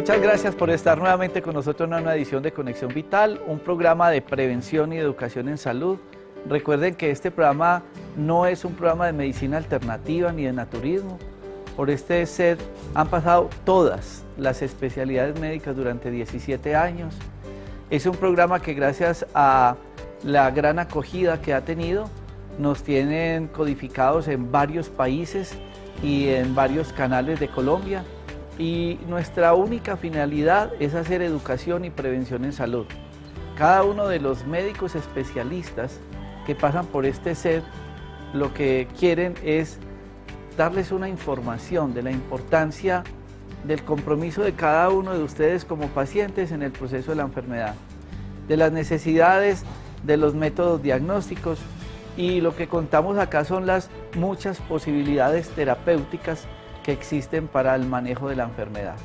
Muchas gracias por estar nuevamente con nosotros en una edición de Conexión Vital, un programa de prevención y educación en salud. Recuerden que este programa no es un programa de medicina alternativa ni de naturismo. Por este set han pasado todas las especialidades médicas durante 17 años. Es un programa que gracias a la gran acogida que ha tenido, nos tienen codificados en varios países y en varios canales de Colombia. Y nuestra única finalidad es hacer educación y prevención en salud. Cada uno de los médicos especialistas que pasan por este set, lo que quieren es darles una información de la importancia del compromiso de cada uno de ustedes como pacientes en el proceso de la enfermedad, de las necesidades de los métodos diagnósticos, y lo que contamos acá son las muchas posibilidades terapéuticas que existen para el manejo de la enfermedad.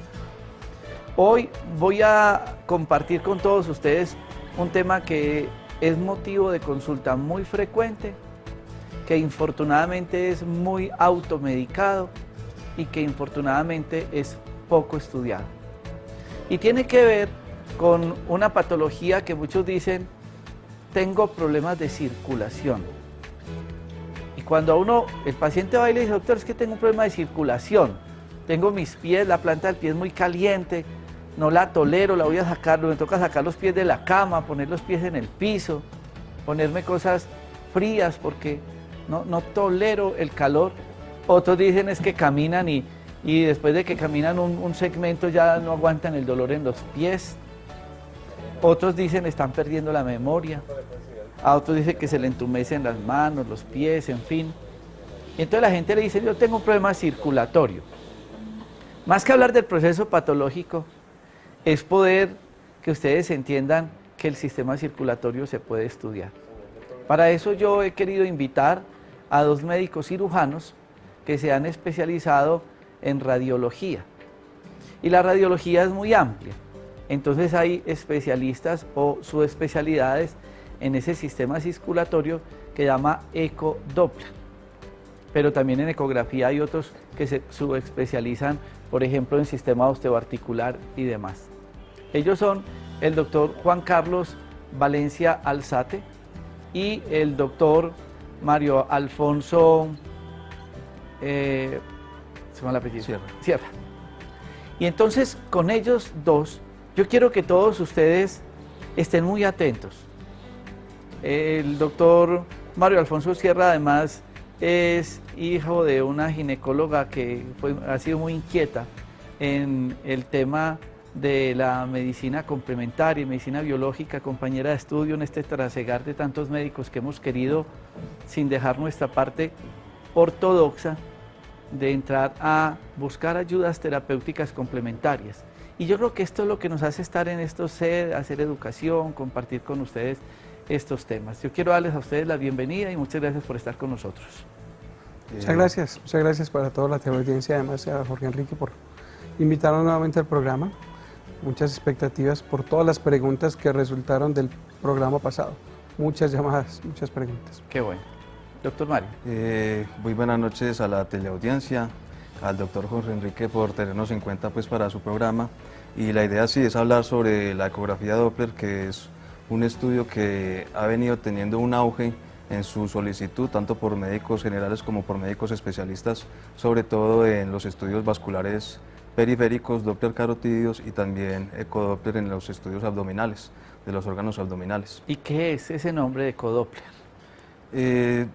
Hoy voy a compartir con todos ustedes un tema que es motivo de consulta muy frecuente, que infortunadamente es muy automedicado y que infortunadamente es poco estudiado. Y tiene que ver con una patología que muchos dicen, tengo problemas de circulación. Y cuando a uno, el paciente va y le dice, doctor, es que tengo un problema de circulación, tengo mis pies, la planta del pie es muy caliente, no la tolero, la voy a sacar, me toca sacar los pies de la cama, poner los pies en el piso, ponerme cosas frías porque no tolero el calor. Otros dicen es que caminan y después de que caminan un segmento ya no aguantan el dolor en los pies. Otros dicen están perdiendo la memoria. A otros dicen que se le entumecen las manos, los pies, en fin. Y entonces la gente le dice, yo tengo un problema circulatorio. Más que hablar del proceso patológico, es poder que ustedes entiendan que el sistema circulatorio se puede estudiar. Para eso yo he querido invitar a dos médicos cirujanos que se han especializado en radiología. Y la radiología es muy amplia. Entonces hay especialistas o subespecialidades en ese sistema circulatorio que llama ecodoppler. Pero también en ecografía hay otros que se subespecializan, por ejemplo, en sistema osteoarticular y demás. Ellos son el doctor Juan Carlos Valencia Alzate y el doctor Mario Alfonso Sierra. Y entonces con ellos dos, yo quiero que todos ustedes estén muy atentos. El doctor Mario Alfonso Sierra además es hijo de una ginecóloga que ha sido muy inquieta en el tema de la medicina complementaria y medicina biológica, compañera de estudio en este trasegar de tantos médicos que hemos querido, sin dejar nuestra parte ortodoxa, de entrar a buscar ayudas terapéuticas complementarias. Y yo creo que esto es lo que nos hace estar en estos sed, hacer educación, compartir con ustedes estos temas. Yo quiero darles a ustedes la bienvenida y muchas gracias por estar con nosotros. Muchas gracias para toda la teleaudiencia, además a Jorge Enrique por invitarnos nuevamente al programa. Muchas expectativas por todas las preguntas que resultaron del programa pasado. Muchas llamadas, muchas preguntas. Qué bueno. Doctor Mario. Muy buenas noches a la teleaudiencia, al doctor Jorge Enrique por tenernos en cuenta pues para su programa. Y la idea sí es hablar sobre la ecografía Doppler, que es un estudio que ha venido teniendo un auge en su solicitud, tanto por médicos generales como por médicos especialistas, sobre todo en los estudios vasculares periféricos, Doppler carotídeos y también ecodoppler en los estudios abdominales, de los órganos abdominales. ¿Y qué es ese nombre de ecodoppler?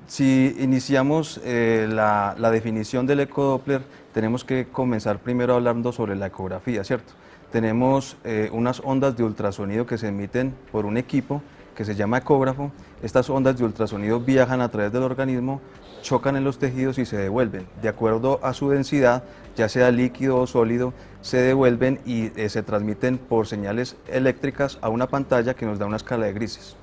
Si iniciamos la definición del ecodoppler, tenemos que comenzar primero hablando sobre la ecografía, ¿cierto? Tenemos unas ondas de ultrasonido que se emiten por un equipo que se llama ecógrafo. Estas ondas de ultrasonido viajan a través del organismo, chocan en los tejidos y se devuelven. De acuerdo a su densidad, ya sea líquido o sólido, se devuelven y se transmiten por señales eléctricas a una pantalla que nos da una escala de grises.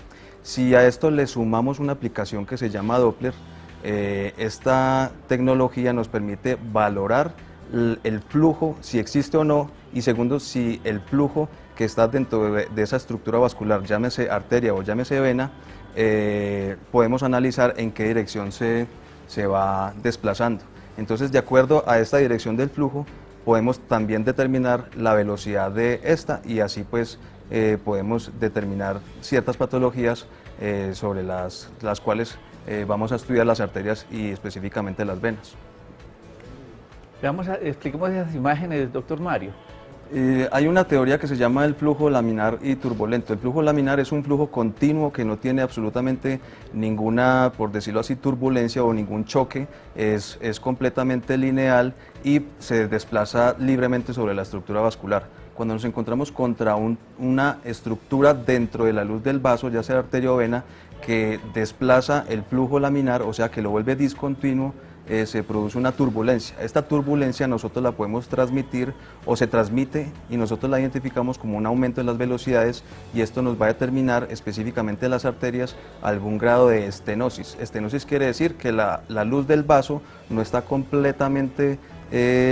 Si a esto le sumamos una aplicación que se llama Doppler, esta tecnología nos permite valorar el flujo, si existe o no, y segundo, si el flujo que está dentro de esa estructura vascular, llámese arteria o llámese vena, podemos analizar en qué dirección se va desplazando. Entonces, de acuerdo a esta dirección del flujo, podemos también determinar la velocidad de esta y así pues podemos determinar ciertas patologías sobre las cuales vamos a estudiar las arterias y específicamente las venas. Expliquemos esas imágenes, doctor Mario. Hay una teoría que se llama el flujo laminar y turbulento. El flujo laminar es un flujo continuo que no tiene absolutamente ninguna, por decirlo así, turbulencia o ningún choque, es completamente lineal y se desplaza libremente sobre la estructura vascular. Cuando nos encontramos contra una estructura dentro de la luz del vaso, ya sea arteria o vena, que desplaza el flujo laminar, o sea que lo vuelve discontinuo, se produce una turbulencia. Esta turbulencia nosotros la podemos transmitir o se transmite y nosotros la identificamos como un aumento de las velocidades y esto nos va a determinar específicamente en las arterias algún grado de estenosis. Estenosis quiere decir que la luz del vaso no está completamente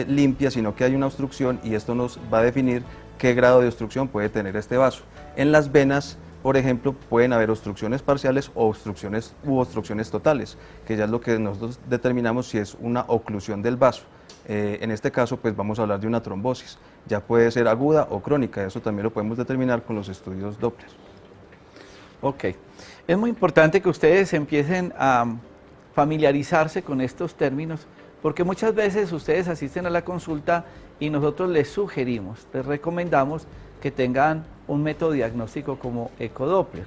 limpia, sino que hay una obstrucción y esto nos va a definir qué grado de obstrucción puede tener este vaso. En las venas, por ejemplo, pueden haber obstrucciones parciales o obstrucciones totales, que ya es lo que nosotros determinamos si es una oclusión del vaso. En este caso, pues vamos a hablar de una trombosis. Ya puede ser aguda o crónica, eso también lo podemos determinar con los estudios Doppler. Ok, es muy importante que ustedes empiecen a familiarizarse con estos términos, porque muchas veces ustedes asisten a la consulta y nosotros les sugerimos, les recomendamos que tengan un método diagnóstico como ecodoppler.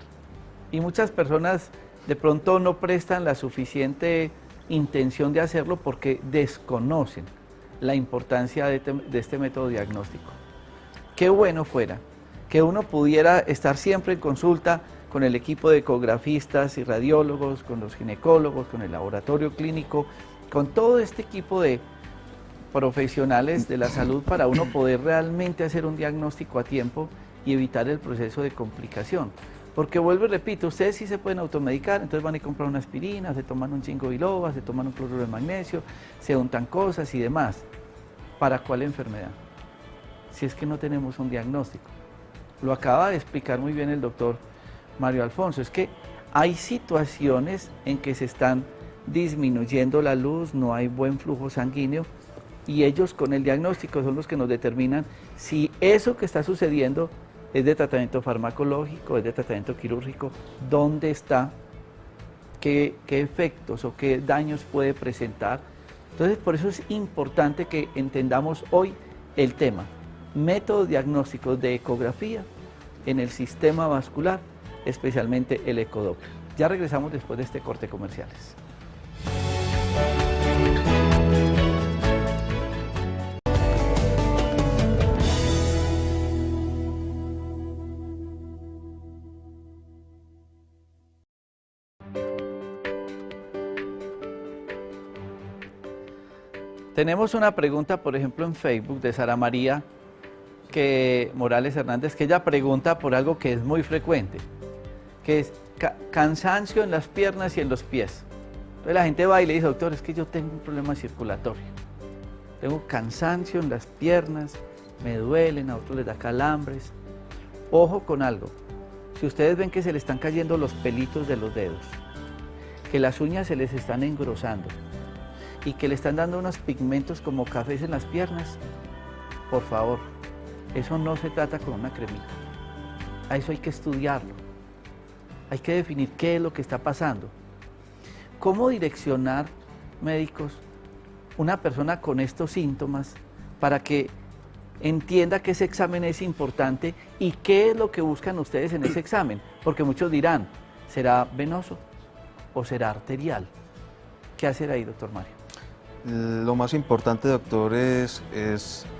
Y muchas personas de pronto no prestan la suficiente intención de hacerlo porque desconocen la importancia de este método diagnóstico. Qué bueno fuera que uno pudiera estar siempre en consulta con el equipo de ecografistas y radiólogos, con los ginecólogos, con el laboratorio clínico, con todo este equipo de profesionales de la salud para uno poder realmente hacer un diagnóstico a tiempo y evitar el proceso de complicación. Porque vuelvo y repito, ustedes sí se pueden automedicar, entonces van a comprar una aspirina, se toman un chingo biloba, se toman un cloruro de magnesio, se untan cosas y demás. ¿Para cuál enfermedad? Si es que no tenemos un diagnóstico. Lo acaba de explicar muy bien el doctor Mario Alfonso, es que hay situaciones en que se están disminuyendo la luz, no hay buen flujo sanguíneo, y ellos con el diagnóstico son los que nos determinan si eso que está sucediendo es de tratamiento farmacológico, es de tratamiento quirúrgico, dónde está, qué efectos o qué daños puede presentar. Entonces, por eso es importante que entendamos hoy el tema, métodos diagnósticos de ecografía en el sistema vascular, especialmente el ecodoppler. Ya regresamos después de este corte comerciales. Tenemos una pregunta, por ejemplo, en Facebook de Sara María Morales Hernández, que ella pregunta por algo que es muy frecuente, que es cansancio en las piernas y en los pies. Entonces la gente va y le dice, doctor, es que yo tengo un problema circulatorio. Tengo cansancio en las piernas, me duelen, a otros les da calambres. Ojo con algo, si ustedes ven que se le están cayendo los pelitos de los dedos, que las uñas se les están engrosando, y que le están dando unos pigmentos como cafés en las piernas, por favor, eso no se trata con una cremita. A eso hay que estudiarlo. Hay que definir qué es lo que está pasando. ¿Cómo direccionar, médicos, una persona con estos síntomas para que entienda que ese examen es importante y qué es lo que buscan ustedes en ese examen? Porque muchos dirán, ¿será venoso o será arterial? ¿Qué hacer ahí, doctor Mario? Lo más importante, doctor, es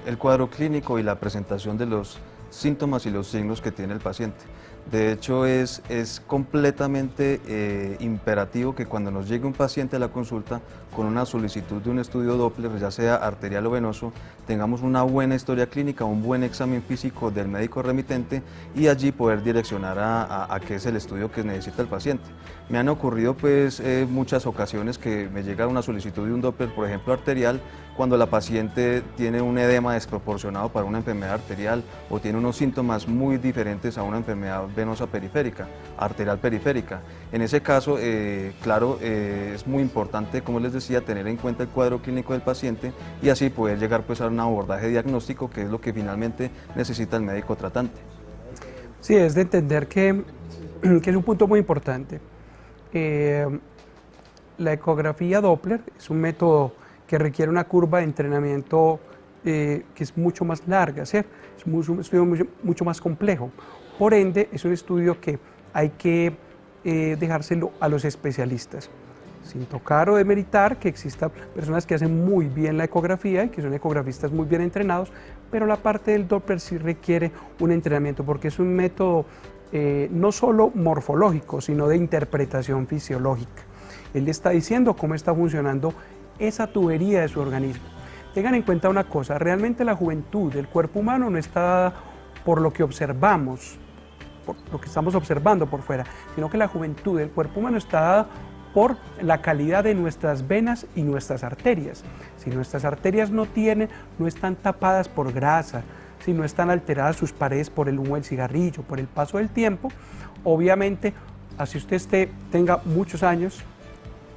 el cuadro clínico y la presentación de los síntomas y los signos que tiene el paciente. De hecho, es completamente imperativo que cuando nos llegue un paciente a la consulta con una solicitud de un estudio Doppler, ya sea arterial o venoso, tengamos una buena historia clínica, un buen examen físico del médico remitente y allí poder direccionar a qué es el estudio que necesita el paciente. Me han ocurrido pues muchas ocasiones que me llega una solicitud de un Doppler, por ejemplo arterial, cuando la paciente tiene un edema desproporcionado para una enfermedad arterial o tiene unos síntomas muy diferentes a una enfermedad venosa periférica, arterial periférica. En ese caso, claro, es muy importante, como les decía, tener en cuenta el cuadro clínico del paciente y así poder llegar pues, a un abordaje diagnóstico, que es lo que finalmente necesita el médico tratante. Sí, es de entender que es un punto muy importante. La ecografía Doppler es un método que requiere una curva de entrenamiento que es mucho más larga, ¿cierto? Es un estudio mucho más complejo. Por ende, es un estudio que hay que dejárselo a los especialistas, sin tocar o demeritar que existan personas que hacen muy bien la ecografía y que son ecografistas muy bien entrenados, pero la parte del Doppler sí requiere un entrenamiento porque es un método no solo morfológico, sino de interpretación fisiológica. Él le está diciendo cómo está funcionando esa tubería de su organismo. Tengan en cuenta una cosa, realmente la juventud del cuerpo humano no está dada por lo que observamos, por lo que estamos observando por fuera, sino que la juventud del cuerpo humano está dada por la calidad de nuestras venas y nuestras arterias. Si nuestras arterias no están tapadas por grasa, si no están alteradas sus paredes por el humo del cigarrillo, por el paso del tiempo, obviamente, así usted tenga muchos años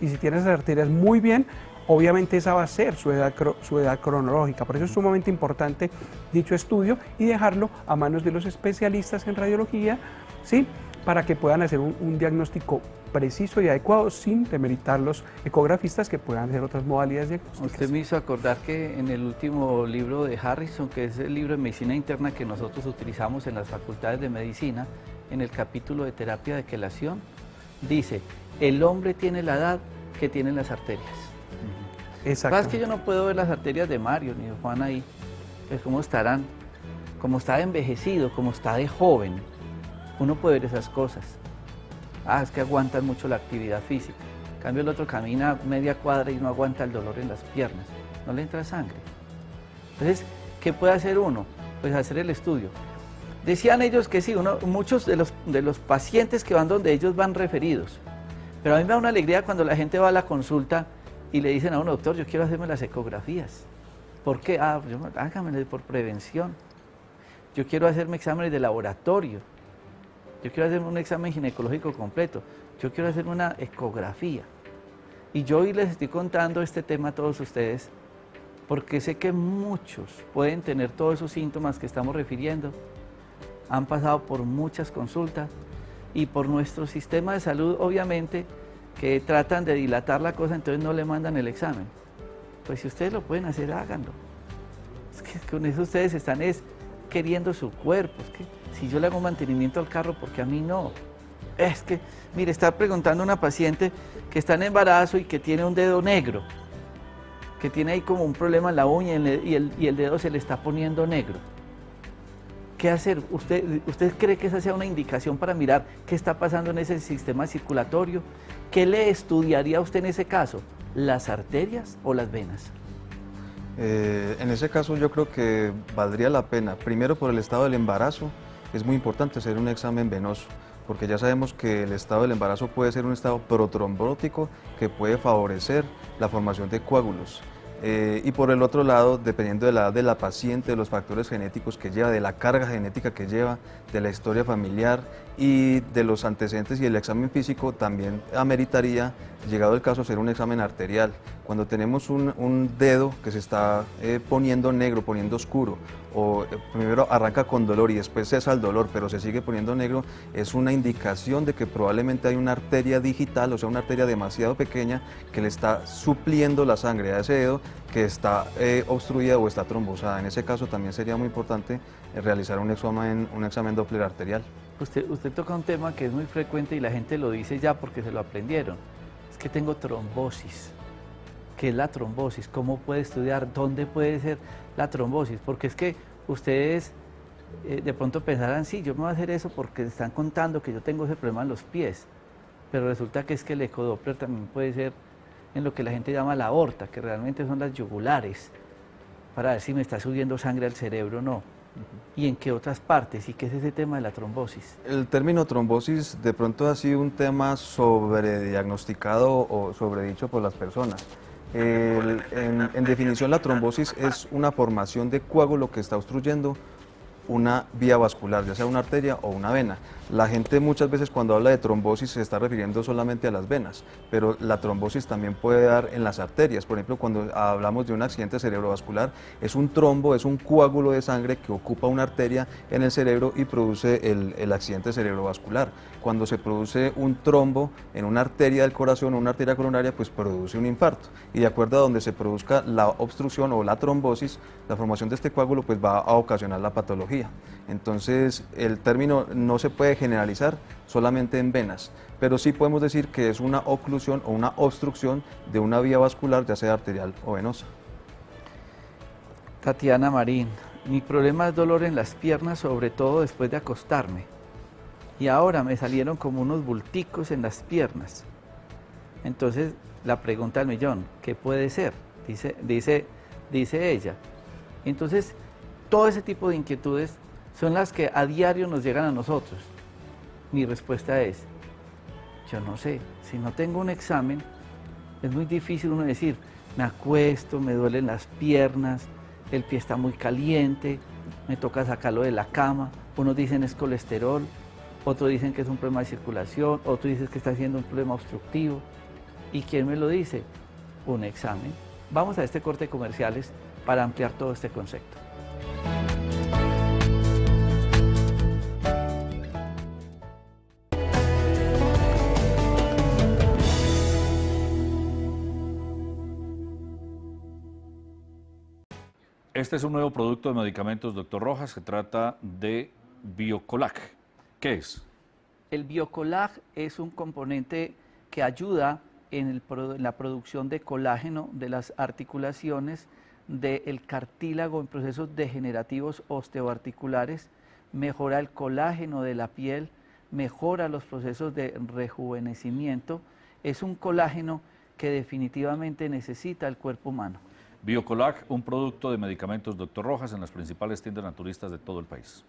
y si tiene esas arterias muy bien, obviamente esa va a ser su edad cronológica. Por eso es sumamente importante dicho estudio y dejarlo a manos de los especialistas en radiología, ¿sí? Para que puedan hacer un diagnóstico preciso y adecuado sin demeritar los ecografistas que puedan hacer otras modalidades diagnósticas. Usted me hizo acordar que en el último libro de Harrison, que es el libro de medicina interna que nosotros utilizamos en las facultades de medicina, en el capítulo de terapia de quelación, dice, el hombre tiene la edad que tienen las arterias. Exacto. Es que yo no puedo ver las arterias de Mario ni de Juan ahí, pues cómo estarán, como está de envejecido, como está de joven, uno puede ver esas cosas. Es que aguantan mucho la actividad física. En cambio el otro camina media cuadra y no aguanta el dolor en las piernas, no le entra sangre. Entonces, ¿qué puede hacer uno? Pues hacer el estudio. Decían ellos que sí, muchos de los pacientes que van donde ellos van referidos, pero a mí me da una alegría cuando la gente va a la consulta y le dicen a uno, doctor, yo quiero hacerme las ecografías. ¿Por qué? Hágamelo por prevención. Yo quiero hacerme exámenes de laboratorio. Yo quiero hacerme un examen ginecológico completo. Yo quiero hacerme una ecografía. Y yo hoy les estoy contando este tema a todos ustedes porque sé que muchos pueden tener todos esos síntomas que estamos refiriendo. Han pasado por muchas consultas y por nuestro sistema de salud, obviamente, que tratan de dilatar la cosa, entonces no le mandan el examen. Pues si ustedes lo pueden hacer, háganlo. Es que con eso ustedes están queriendo su cuerpo. Es que si yo le hago mantenimiento al carro, ¿por qué a mí no? Es que, mire, está preguntando una paciente que está en embarazo y que tiene un dedo negro, que tiene ahí como un problema en la uña y el dedo se le está poniendo negro. ¿Qué hacer? ¿Usted cree que esa sea una indicación para mirar qué está pasando en ese sistema circulatorio? ¿Qué le estudiaría usted en ese caso? ¿Las arterias o las venas? En ese caso yo creo que valdría la pena, primero por el estado del embarazo, es muy importante hacer un examen venoso, porque ya sabemos que el estado del embarazo puede ser un estado protrombótico que puede favorecer la formación de coágulos. Y por el otro lado, dependiendo de la edad de la paciente, de los factores genéticos que lleva, de la carga genética que lleva, de la historia familiar y de los antecedentes y el examen físico, también ameritaría, llegado el caso, hacer un examen arterial. Cuando tenemos un dedo que se está poniendo negro, poniendo oscuro, o primero arranca con dolor y después cesa el dolor, pero se sigue poniendo negro, es una indicación de que probablemente hay una arteria digital, o sea, una arteria demasiado pequeña que le está supliendo la sangre a ese dedo que está obstruida o está trombosada. En ese caso también sería muy importante realizar un examen Doppler arterial. Usted toca un tema que es muy frecuente y la gente lo dice ya porque se lo aprendieron. Es que tengo trombosis. ¿Qué es la trombosis? ¿Cómo puede estudiar? ¿Dónde puede ser la trombosis? Porque es que ustedes de pronto pensarán, sí, yo me voy a hacer eso porque están contando que yo tengo ese problema en los pies. Pero resulta que es que el ecodoppler también puede ser en lo que la gente llama la aorta, que realmente son las yugulares, para ver si me está subiendo sangre al cerebro o no. ¿Y en qué otras partes? ¿Y qué es ese tema de la trombosis? El término trombosis de pronto ha sido un tema sobrediagnosticado o sobredicho por las personas. En definición, la trombosis es una formación de coágulo que está obstruyendo una vía vascular, ya sea una arteria o una vena. La gente muchas veces cuando habla de trombosis se está refiriendo solamente a las venas, pero la trombosis también puede dar en las arterias. Por ejemplo, cuando hablamos de un accidente cerebrovascular, es un trombo, es un coágulo de sangre que ocupa una arteria en el cerebro y produce el accidente cerebrovascular. Cuando se produce un trombo en una arteria del corazón o una arteria coronaria, pues produce un infarto. Y de acuerdo a donde se produzca la obstrucción o la trombosis, la formación de este coágulo pues va a ocasionar la patología. Entonces, el término no se puede generalizar solamente en venas, pero sí podemos decir que es una oclusión o una obstrucción de una vía vascular, ya sea arterial o venosa. Tatiana Marín, mi problema es dolor en las piernas, sobre todo después de acostarme. Y ahora me salieron como unos bulticos en las piernas. Entonces, la pregunta del millón, ¿qué puede ser? Dice ella. Entonces, todo ese tipo de inquietudes son las que a diario nos llegan a nosotros. Mi respuesta es, yo no sé, si no tengo un examen, es muy difícil uno decir, me acuesto, me duelen las piernas, el pie está muy caliente, me toca sacarlo de la cama, unos dicen es colesterol, otros dicen que es un problema de circulación, otros dicen que está siendo un problema obstructivo. ¿Y quién me lo dice? Un examen. Vamos a este corte de comerciales para ampliar todo este concepto. Este es un nuevo producto de medicamentos, doctor Rojas, se trata de Biocolac. ¿Qué es? El Biocolac es un componente que ayuda en la producción de colágeno de las articulaciones, del cartílago en procesos degenerativos osteoarticulares, mejora el colágeno de la piel, mejora los procesos de rejuvenecimiento. Es un colágeno que definitivamente necesita el cuerpo humano. Biocolac, un producto de medicamentos, doctor Rojas, en las principales tiendas naturistas de todo el país.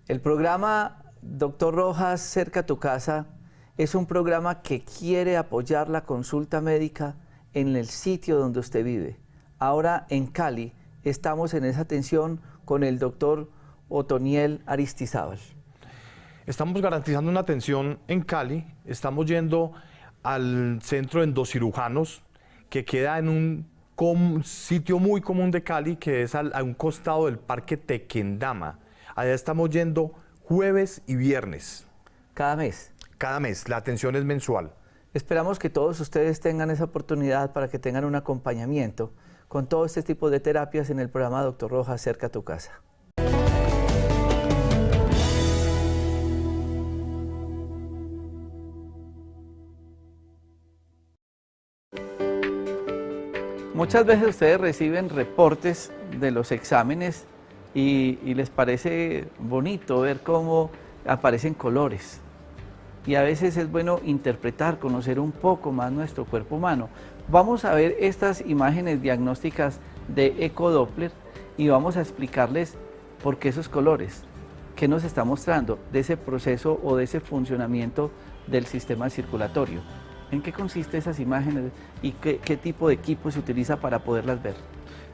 El programa Doctor Rojas, cerca a tu casa, es un programa que quiere apoyar la consulta médica en el sitio donde usted vive. Ahora en Cali estamos en esa atención con el doctor Otoniel Aristizábal. Estamos garantizando una atención en Cali, estamos yendo al centro de endocirujanos que queda en un sitio muy común de Cali, que es a un costado del Parque Tequendama. Allá estamos yendo jueves y viernes. ¿Cada mes? Cada mes, la atención es mensual. Esperamos que todos ustedes tengan esa oportunidad para que tengan un acompañamiento con todo este tipo de terapias en el programa Doctor Rojas, cerca a tu casa. Muchas veces ustedes reciben reportes de los exámenes y les parece bonito ver cómo aparecen colores. Y a veces es bueno interpretar, conocer un poco más nuestro cuerpo humano. Vamos a ver estas imágenes diagnósticas de ecodoppler y vamos a explicarles por qué esos colores, qué nos está mostrando de ese proceso o de ese funcionamiento del sistema circulatorio. ¿En qué consiste esas imágenes y qué tipo de equipo se utiliza para poderlas ver?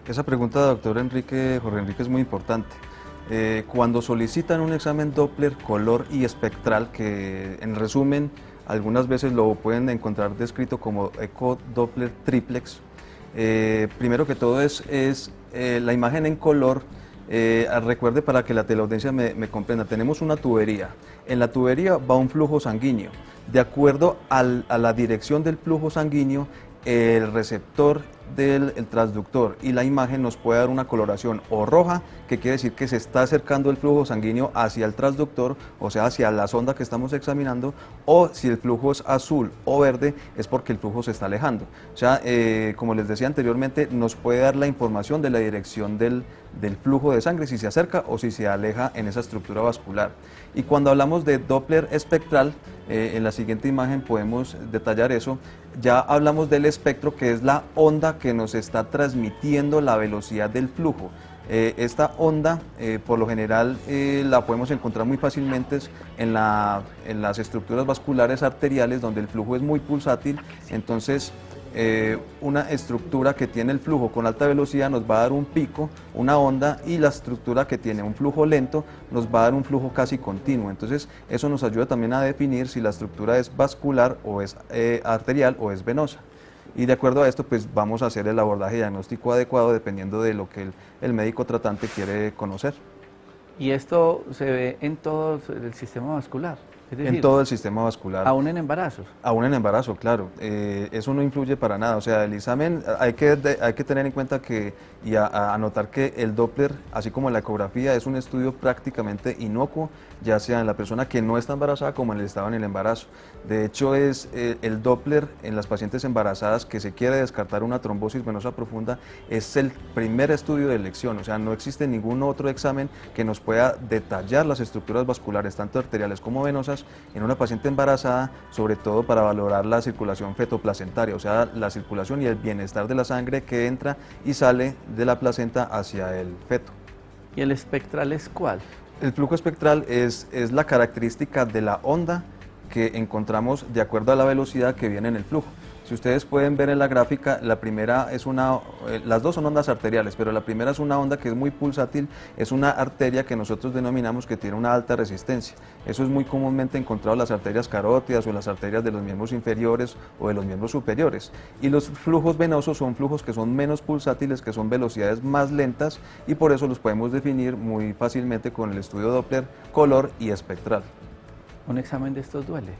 Esa pregunta, doctor Jorge Enrique, es muy importante. Cuando solicitan un examen Doppler color y espectral, que en resumen algunas veces lo pueden encontrar descrito como ecodoppler triplex, primero que todo es la imagen en color. Recuerde, para que la teleaudiencia me comprenda, tenemos una tubería. En la tubería va un flujo sanguíneo. De acuerdo a la dirección del flujo sanguíneo, el receptor del transductor y la imagen nos puede dar una coloración o roja, que quiere decir que se está acercando el flujo sanguíneo hacia el transductor, o sea, hacia la sonda que estamos examinando, o si el flujo es azul o verde, es porque el flujo se está alejando. O sea, como les decía anteriormente, nos puede dar la información de la dirección del flujo de sangre, si se acerca o si se aleja en esa estructura vascular. Y cuando hablamos de Doppler espectral, en la siguiente imagen podemos detallar eso. Ya hablamos del espectro, que es la onda que nos está transmitiendo la velocidad del flujo. Esta onda, por lo general, la podemos encontrar muy fácilmente en las estructuras vasculares arteriales, donde el flujo es muy pulsátil. Entonces, una estructura que tiene el flujo con alta velocidad nos va a dar un pico, una onda, y la estructura que tiene un flujo lento nos va a dar un flujo casi continuo. Entonces eso nos ayuda también a definir si la estructura es vascular o es arterial o es venosa. Y de acuerdo a esto, pues vamos a hacer el abordaje diagnóstico adecuado dependiendo de lo que el médico tratante quiere conocer. Y esto se ve en todo el sistema vascular. Es decir, En todo el sistema vascular. aún en embarazos. Aún en embarazo, claro. Eso no influye para nada. O sea, el examen, hay que tener en cuenta y a anotar que el Doppler, así como la ecografía, es un estudio prácticamente inocuo, ya sea en la persona que no está embarazada como en el estado en el embarazo. De hecho, es el Doppler en las pacientes embarazadas que se quiere descartar una trombosis venosa profunda, es el primer estudio de elección. O sea, no existe ningún otro examen que nos pueda detallar las estructuras vasculares, tanto arteriales como venosas, en una paciente embarazada, sobre todo para valorar la circulación fetoplacentaria, o sea, la circulación y el bienestar de la sangre que entra y sale de la placenta hacia el feto. ¿Y el espectral es cuál? El flujo espectral es la característica de la onda que encontramos de acuerdo a la velocidad que viene en el flujo. Si ustedes pueden ver en la gráfica, la primera es las dos son ondas arteriales, pero la primera es una onda que es muy pulsátil, es una arteria que nosotros denominamos que tiene una alta resistencia. Eso es muy comúnmente encontrado en las arterias carótidas o en las arterias de los miembros inferiores o de los miembros superiores. Y los flujos venosos son flujos que son menos pulsátiles, que son velocidades más lentas, y por eso los podemos definir muy fácilmente con el estudio Doppler, color y espectral. ¿Un examen de estos duele?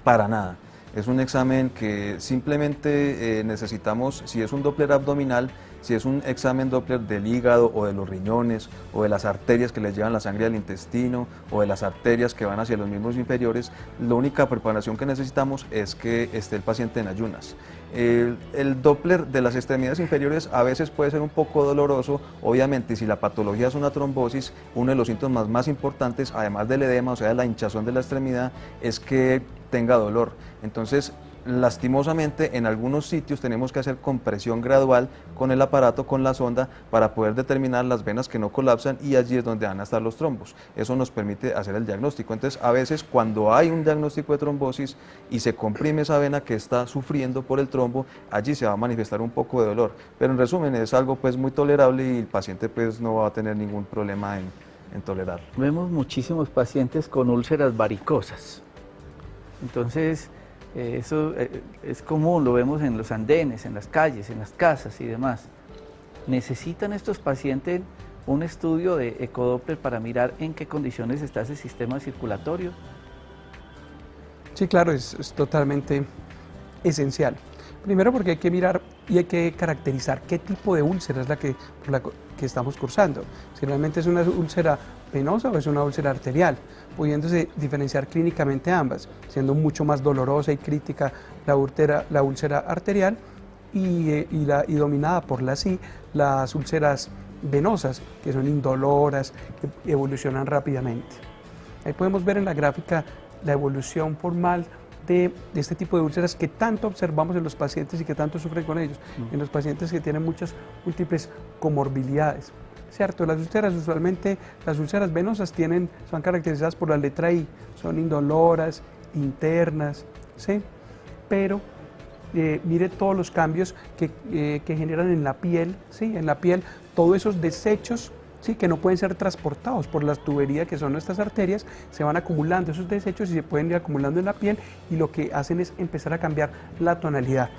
Para nada. Es un examen que simplemente necesitamos, si es un Doppler abdominal, si es un examen Doppler del hígado o de los riñones o de las arterias que les llevan la sangre al intestino o de las arterias que van hacia los miembros inferiores, la única preparación que necesitamos es que esté el paciente en ayunas. El Doppler de las extremidades inferiores a veces puede ser un poco doloroso, obviamente si la patología es una trombosis, uno de los síntomas más importantes, además del edema, o sea de la hinchazón de la extremidad, es que tenga dolor. Entonces, lastimosamente, en algunos sitios tenemos que hacer compresión gradual con el aparato, con la sonda, para poder determinar las venas que no colapsan, y allí es donde van a estar los trombos. Eso nos permite hacer el diagnóstico. Entonces, a veces cuando hay un diagnóstico de trombosis y se comprime esa vena que está sufriendo por el trombo, allí se va a manifestar un poco de dolor. Pero en resumen, es algo pues muy tolerable y el paciente pues no va a tener ningún problema en tolerar. Vemos muchísimos pacientes con úlceras varicosas. Entonces, eso es común, lo vemos en los andenes, en las calles, en las casas y demás. ¿Necesitan estos pacientes un estudio de ecodoppler para mirar en qué condiciones está ese sistema circulatorio? Sí, claro, es totalmente esencial. Primero porque hay que mirar y hay que caracterizar qué tipo de úlcera es por la que estamos cursando. Si realmente es una úlcera venosa o es una úlcera arterial, pudiéndose diferenciar clínicamente ambas, siendo mucho más dolorosa y crítica la úlcera arterial y dominada por las úlceras venosas, que son indoloras, que evolucionan rápidamente. Ahí podemos ver en la gráfica la evolución formal de este tipo de úlceras que tanto observamos en los pacientes y que tanto sufren con ellos, en los pacientes que tienen muchas múltiples comorbilidades. ¿Cierto? Las úlceras, usualmente, las úlceras venosas son caracterizadas por la letra I, son indoloras, internas, ¿sí? Pero mire todos los cambios que generan en la piel, ¿sí? En la piel, todos esos desechos, ¿sí? Que no pueden ser transportados por las tuberías que son nuestras arterias, se van acumulando esos desechos y se pueden ir acumulando en la piel, y lo que hacen es empezar a cambiar la tonalidad.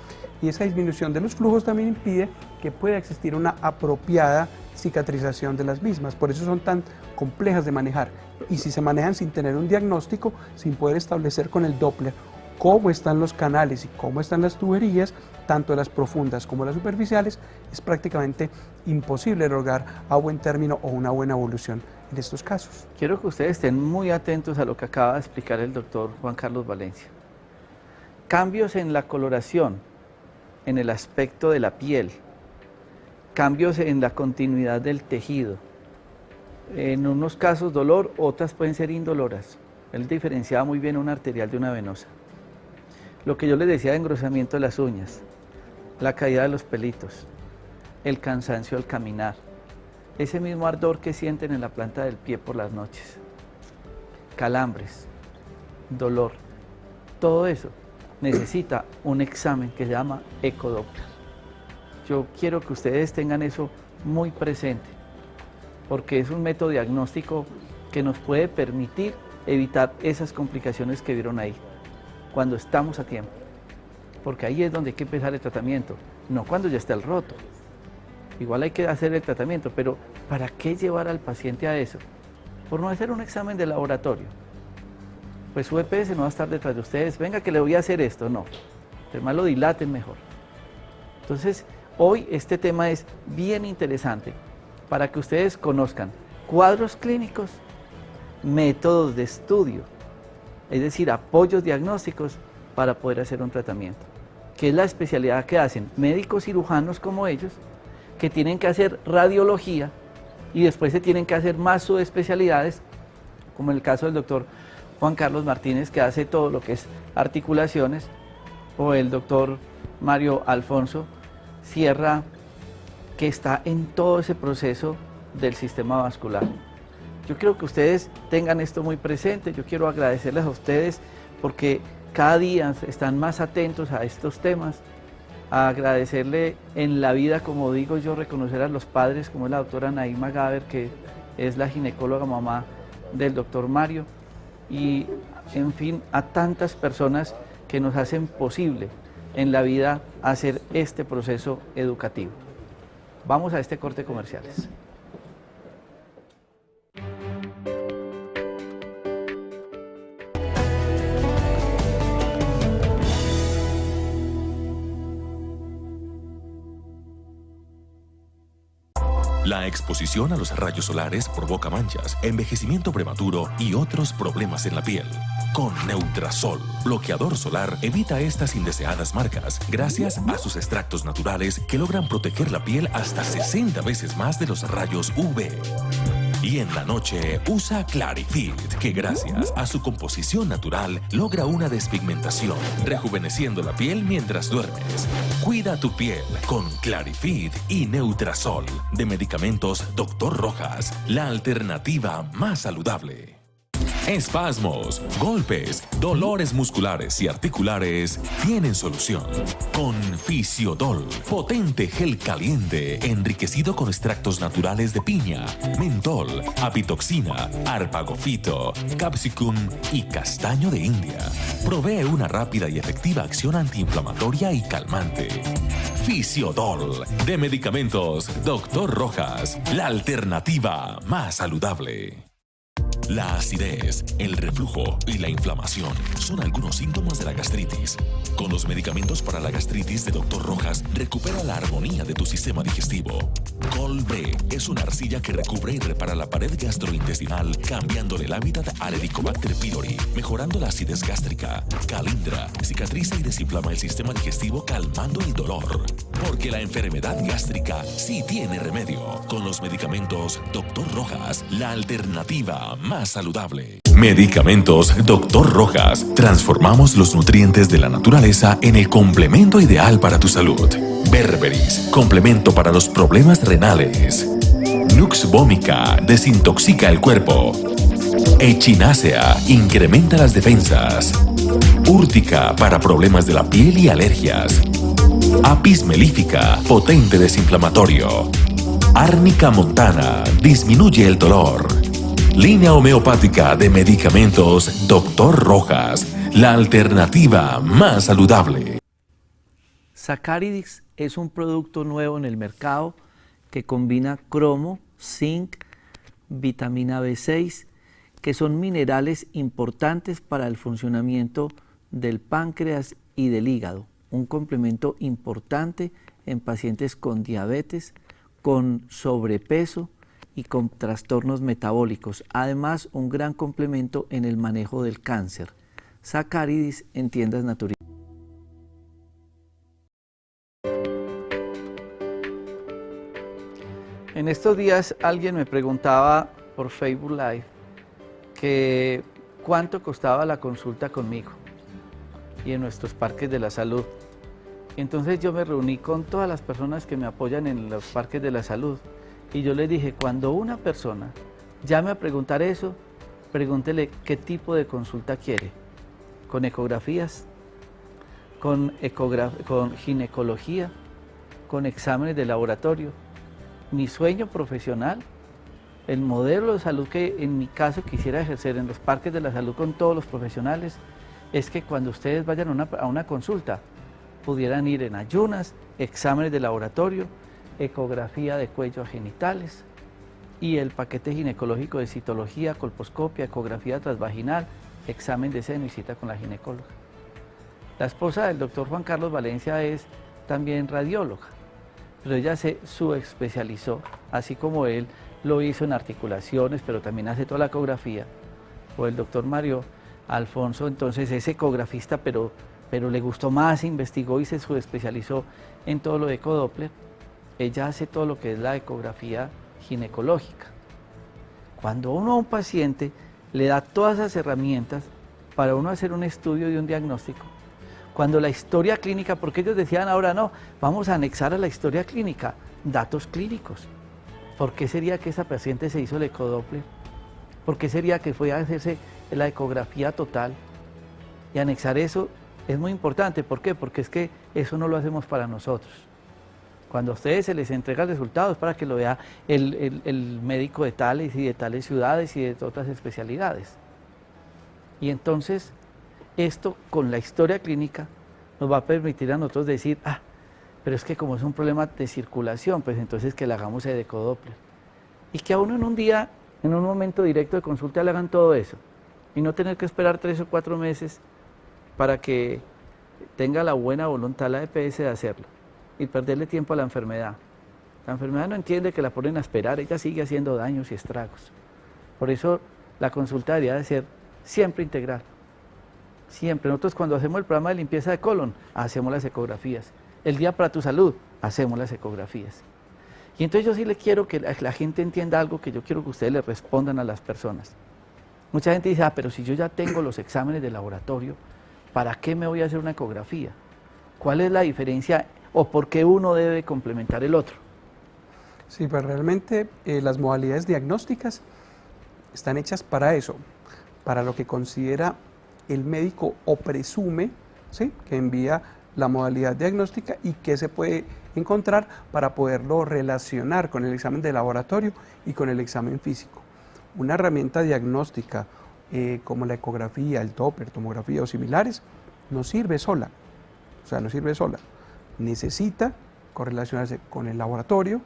Y esa disminución de los flujos también impide que pueda existir una apropiada cicatrización de las mismas. Por eso son tan complejas de manejar. Y si se manejan sin tener un diagnóstico, sin poder establecer con el Doppler cómo están los canales y cómo están las tuberías, tanto las profundas como las superficiales, es prácticamente imposible lograr a buen término o una buena evolución en estos casos. Quiero que ustedes estén muy atentos a lo que acaba de explicar el doctor Juan Carlos Valencia. Cambios en la coloración, en el aspecto de la piel, cambios en la continuidad del tejido. En unos casos dolor, otras pueden ser indoloras. Él diferenciaba muy bien una arterial de una venosa. Lo que yo les decía de engrosamiento de las uñas, la caída de los pelitos, el cansancio al caminar, ese mismo ardor que sienten en la planta del pie por las noches, calambres, dolor, todo eso necesita un examen que se llama ecodoppler. Yo quiero que ustedes tengan eso muy presente, porque es un método diagnóstico que nos puede permitir evitar esas complicaciones que vieron ahí, cuando estamos a tiempo, porque ahí es donde hay que empezar el tratamiento, no cuando ya está el roto. Igual hay que hacer el tratamiento, pero ¿para qué llevar al paciente a eso? Por no hacer un examen de laboratorio. Pues su EPS no va a estar detrás de ustedes, venga que le voy a hacer esto, no. Entre más lo dilaten, mejor. Entonces, hoy este tema es bien interesante para que ustedes conozcan cuadros clínicos, métodos de estudio, es decir, apoyos diagnósticos para poder hacer un tratamiento, que es la especialidad que hacen médicos cirujanos como ellos, que tienen que hacer radiología y después se tienen que hacer más subespecialidades, como en el caso del doctor Juan Carlos Martínez, que hace todo lo que es articulaciones, o el doctor Mario Alfonso Sierra, que está en todo ese proceso del sistema vascular. Yo quiero que ustedes tengan esto muy presente, yo quiero agradecerles a ustedes porque cada día están más atentos a estos temas, a agradecerle en la vida, como digo yo, reconocer a los padres, como es la doctora Naima Gaber, que es la ginecóloga mamá del doctor Mario, y en fin, a tantas personas que nos hacen posible en la vida hacer este proceso educativo. Vamos a este corte comerciales. La exposición a los rayos solares provoca manchas, envejecimiento prematuro y otros problemas en la piel. Con Neutrasol, bloqueador solar, evita estas indeseadas marcas gracias a sus extractos naturales que logran proteger la piel hasta 60 veces más de los rayos UV. Y en la noche usa Clarifit, que gracias a su composición natural logra una despigmentación, rejuveneciendo la piel mientras duermes. Cuida tu piel con Clarifit y Neutrasol, de Medicamentos Dr. Rojas, la alternativa más saludable. Espasmos, golpes, dolores musculares y articulares tienen solución. Con Fisiodol, potente gel caliente enriquecido con extractos naturales de piña, mentol, apitoxina, arpagofito, capsicum y castaño de India. Provee una rápida y efectiva acción antiinflamatoria y calmante. Fisiodol, de Medicamentos Dr. Rojas, la alternativa más saludable. La acidez, el reflujo y la inflamación son algunos síntomas de la gastritis. Con los medicamentos para la gastritis de Dr. Rojas, recupera la armonía de tu sistema digestivo. Col-B es una arcilla que recubre y repara la pared gastrointestinal, cambiándole el hábitat al Helicobacter pylori, mejorando la acidez gástrica. Calindra cicatriza y desinflama el sistema digestivo, calmando el dolor. Porque la enfermedad gástrica sí tiene remedio. Con los medicamentos Dr. Rojas, la alternativa más saludable. Medicamentos Dr. Rojas. Transformamos los nutrientes de la naturaleza en el complemento ideal para tu salud. Berberis, complemento para los problemas renales. Nux Vomica, desintoxica el cuerpo. Echinacea, incrementa las defensas. Úrtica, para problemas de la piel y alergias. Apis melífica, potente desinflamatorio. Árnica montana, disminuye el dolor. Línea homeopática de medicamentos Dr. Rojas, la alternativa más saludable. Sacaridis es un producto nuevo en el mercado que combina cromo, zinc, vitamina B6, que son minerales importantes para el funcionamiento del páncreas y del hígado. Un complemento importante en pacientes con diabetes, con sobrepeso y con trastornos metabólicos. Además, un gran complemento en el manejo del cáncer. Sacaridis en tiendas naturistas. En estos días alguien me preguntaba por Facebook Live que cuánto costaba la consulta conmigo y en nuestros parques de la salud. Entonces yo me reuní con todas las personas que me apoyan en los parques de la salud y yo les dije, cuando una persona llame a preguntar eso, pregúntele qué tipo de consulta quiere, con ecografías, con ginecología, con exámenes de laboratorio. Mi sueño profesional, el modelo de salud que en mi caso quisiera ejercer en los parques de la salud con todos los profesionales, es que cuando ustedes vayan a una consulta, pudieran ir en ayunas, exámenes de laboratorio, ecografía de cuello a genitales y el paquete ginecológico de citología, colposcopia, ecografía transvaginal, examen de seno y cita con la ginecóloga. La esposa del doctor Juan Carlos Valencia es también radióloga, pero ella se subespecializó, así como él lo hizo en articulaciones, pero también hace toda la ecografía, o el doctor Mario Alfonso, entonces es ecografista, pero le gustó más, investigó y se subespecializó en todo lo de ecodoppler. Ella hace todo lo que es la ecografía ginecológica. Cuando uno a un paciente le da todas esas herramientas para uno hacer un estudio y un diagnóstico, cuando la historia clínica, porque ellos decían ahora no, vamos a anexar a la historia clínica datos clínicos. ¿Por qué sería que esa paciente se hizo el ecodoppler? ¿Por qué sería que fue a hacerse la ecografía total? Y anexar eso es muy importante. ¿Por qué? Porque es que eso no lo hacemos para nosotros. Cuando a ustedes se les entrega el resultado es para que lo vea el médico de tales y de tales ciudades y de otras especialidades. Y entonces esto con la historia clínica nos va a permitir a nosotros decir, pero es que como es un problema de circulación, pues entonces que le hagamos el ecodoppler. Y que a uno en un día, en un momento directo de consulta le hagan todo eso. Y no tener que esperar 3 o 4 meses para que tenga la buena voluntad la EPS de hacerlo. Y perderle tiempo a la enfermedad. La enfermedad no entiende que la ponen a esperar, ella sigue haciendo daños y estragos. Por eso la consulta debería de ser siempre integral. Siempre. Nosotros cuando hacemos el programa de limpieza de colon, hacemos las ecografías. El día para tu salud, hacemos las ecografías. Y entonces yo sí le quiero que la gente entienda algo que yo quiero que ustedes le respondan a las personas. Mucha gente dice, pero si yo ya tengo los exámenes de laboratorio, ¿para qué me voy a hacer una ecografía? ¿Cuál es la diferencia o por qué uno debe complementar el otro? Sí, pues realmente las modalidades diagnósticas están hechas para eso, para lo que considera el médico o presume, ¿sí?, que envía la modalidad diagnóstica y qué se puede encontrar para poderlo relacionar con el examen de laboratorio y con el examen físico. Una herramienta diagnóstica como la ecografía, el Doppler, tomografía o similares, no sirve sola, necesita correlacionarse con el laboratorio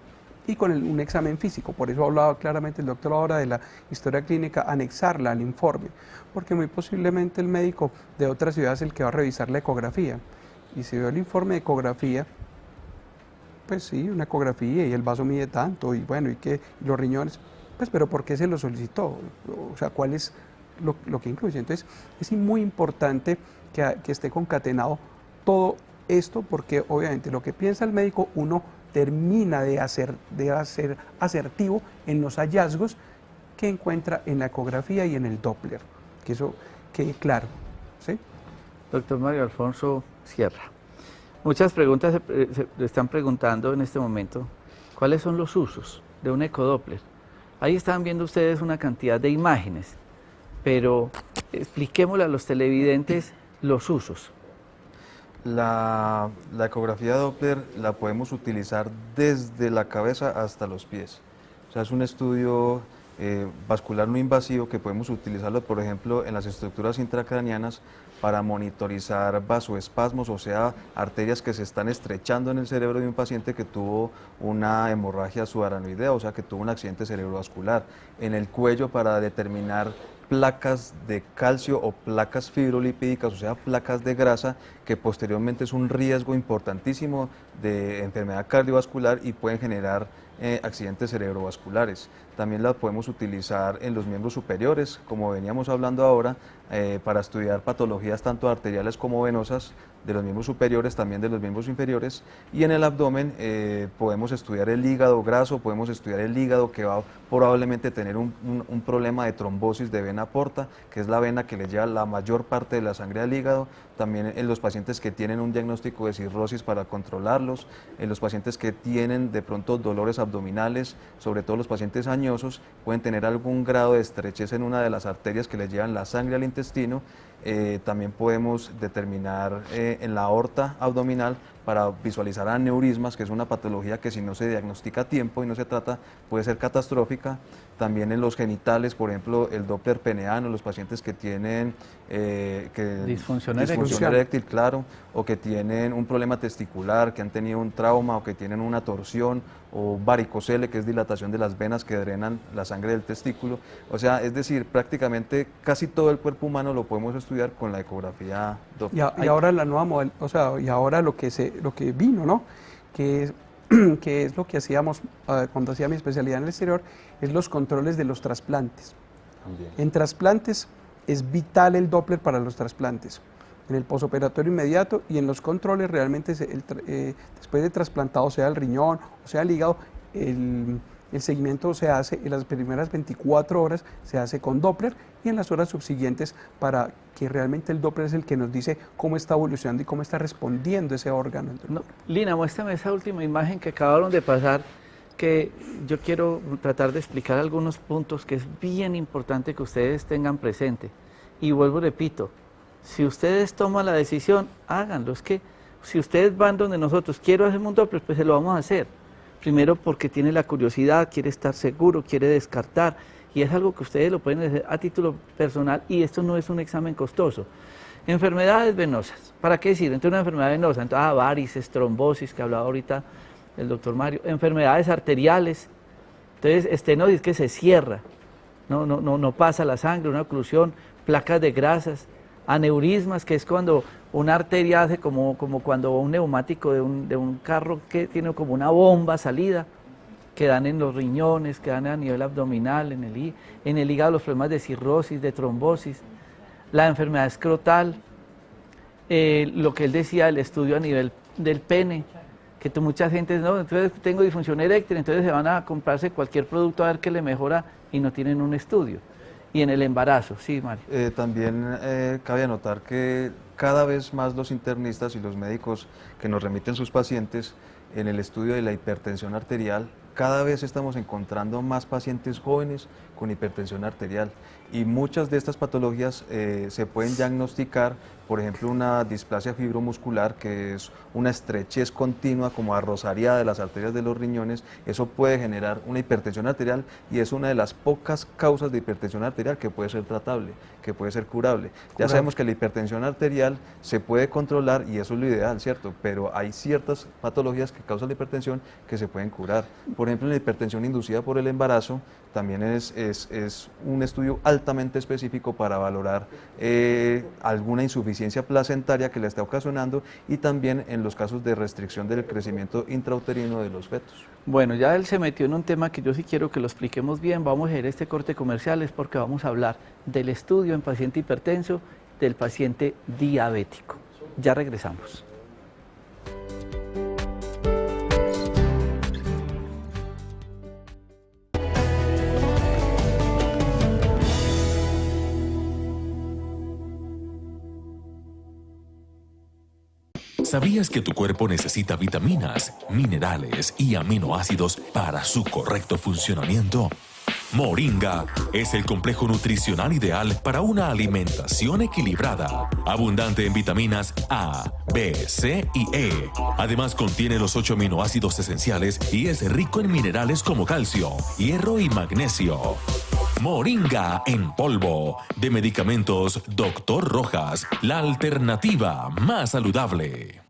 y con un examen físico. Por eso hablaba claramente el doctor ahora de la historia clínica, anexarla al informe, porque muy posiblemente el médico de otra ciudad es el que va a revisar la ecografía. Y si veo el informe de ecografía, pues sí, una ecografía y el vaso mide tanto, y bueno, y que los riñones, pues pero ¿por qué se lo solicitó? O sea, ¿cuál es lo que incluye? Entonces, es muy importante que esté concatenado todo esto, porque obviamente lo que piensa el médico, uno termina de hacer asertivo en los hallazgos que encuentra en la ecografía y en el Doppler, que eso quede claro, ¿sí? Doctor Mario Alfonso Sierra, muchas preguntas se están preguntando en este momento, ¿cuáles son los usos de un ecodoppler? Ahí están viendo ustedes una cantidad de imágenes, pero expliquémosle a los televidentes los usos. La ecografía Doppler la podemos utilizar desde la cabeza hasta los pies. O sea, es un estudio vascular no invasivo que podemos utilizarlo, por ejemplo, en las estructuras intracraneanas para monitorizar vasoespasmos, o sea, arterias que se están estrechando en el cerebro de un paciente que tuvo una hemorragia subaranoidea, o sea, que tuvo un accidente cerebrovascular. En el cuello para determinar placas de calcio o placas fibrolipídicas, o sea, placas de grasa, que posteriormente es un riesgo importantísimo de enfermedad cardiovascular y pueden generar accidentes cerebrovasculares. También la podemos utilizar en los miembros superiores, como veníamos hablando ahora, para estudiar patologías tanto arteriales como venosas de los miembros superiores, también de los miembros inferiores, y en el abdomen podemos estudiar el hígado graso, podemos estudiar el hígado que va probablemente tener un problema de trombosis de vena porta, que es la vena que le lleva la mayor parte de la sangre al hígado. También en los pacientes que tienen un diagnóstico de cirrosis para controlarlos, en los pacientes que tienen de pronto dolores abdominales, sobre todo los pacientes añosos, pueden tener algún grado de estrechez en una de las arterias que les llevan la sangre al intestino. También podemos determinar en la aorta abdominal para visualizar aneurismas, que es una patología que si no se diagnostica a tiempo y no se trata puede ser catastrófica. También en los genitales, por ejemplo, el Doppler peneano, los pacientes que tienen disfunción eréctil, claro, o que tienen un problema testicular, que han tenido un trauma o que tienen una torsión, o varicocele, que es dilatación de las venas que drenan la sangre del testículo. O sea, es decir, prácticamente casi todo el cuerpo humano lo podemos estudiar con la ecografía Doppler. Y ahora la nueva model, o sea, y ahora lo que vino, ¿no? Que es lo que hacíamos cuando hacía mi especialidad en el exterior, es los controles de los trasplantes. También. En trasplantes es vital el Doppler para los trasplantes. En el posoperatorio inmediato y en los controles realmente después de trasplantado, sea el riñón o sea el hígado, el seguimiento se hace en las primeras 24 horas, se hace con Doppler y en las horas subsiguientes para que realmente el Doppler es el que nos dice cómo está evolucionando y cómo está respondiendo ese órgano. No, Lina, muéstrame esa última imagen que acabaron de pasar, que yo quiero tratar de explicar algunos puntos que es bien importante que ustedes tengan presente. Y vuelvo y repito, si ustedes toman la decisión, háganlo. Es que si ustedes van donde nosotros, quiero hacer un Doppler, pues se lo vamos a hacer. Primero porque tiene la curiosidad, quiere estar seguro, quiere descartar, y es algo que ustedes lo pueden hacer a título personal y esto no es un examen costoso. Enfermedades venosas, ¿para qué decir? Entonces una enfermedad venosa, entonces, varices, trombosis, que hablaba ahorita el doctor Mario, enfermedades arteriales, entonces estenosis que se cierra, no pasa la sangre, una oclusión, placas de grasas, aneurismas, que es cuando una arteria hace como cuando un neumático de un carro que tiene como una bomba salida, que dan en los riñones, que dan a nivel abdominal, en el hígado los problemas de cirrosis, de trombosis, la enfermedad escrotal, lo que él decía, el estudio a nivel del pene, que mucha gente, no, entonces tengo disfunción eréctil, entonces se van a comprarse cualquier producto a ver qué le mejora y no tienen un estudio. Y en el embarazo, sí, Mario. También cabe anotar que cada vez más los internistas y los médicos que nos remiten sus pacientes en el estudio de la hipertensión arterial, cada vez estamos encontrando más pacientes jóvenes con hipertensión arterial y muchas de estas patologías se pueden diagnosticar, por ejemplo, una displasia fibromuscular, que es una estrechez continua como arrozariada de las arterias de los riñones. Eso puede generar una hipertensión arterial y es una de las pocas causas de hipertensión arterial que puede ser tratable, que puede ser curable. Ya sabemos que la hipertensión arterial se puede controlar y eso es lo ideal, ¿cierto? Pero hay ciertas patologías que causan la hipertensión que se pueden curar. Por ejemplo, la hipertensión inducida por el embarazo también es un estudio altamente específico para valorar alguna insuficiencia placentaria que le está ocasionando y también en los casos de restricción del crecimiento intrauterino de los fetos. Bueno, ya él se metió en un tema que yo sí quiero que lo expliquemos bien. Vamos a hacer este corte comercial, es porque vamos a hablar del estudio en paciente hipertenso, del paciente diabético. Ya regresamos. ¿Sabías que tu cuerpo necesita vitaminas, minerales y aminoácidos para su correcto funcionamiento? Moringa es el complejo nutricional ideal para una alimentación equilibrada, abundante en vitaminas A, B, C y E. Además contiene los 8 aminoácidos esenciales y es rico en minerales como calcio, hierro y magnesio. Moringa en polvo, de medicamentos Dr. Rojas, la alternativa más saludable.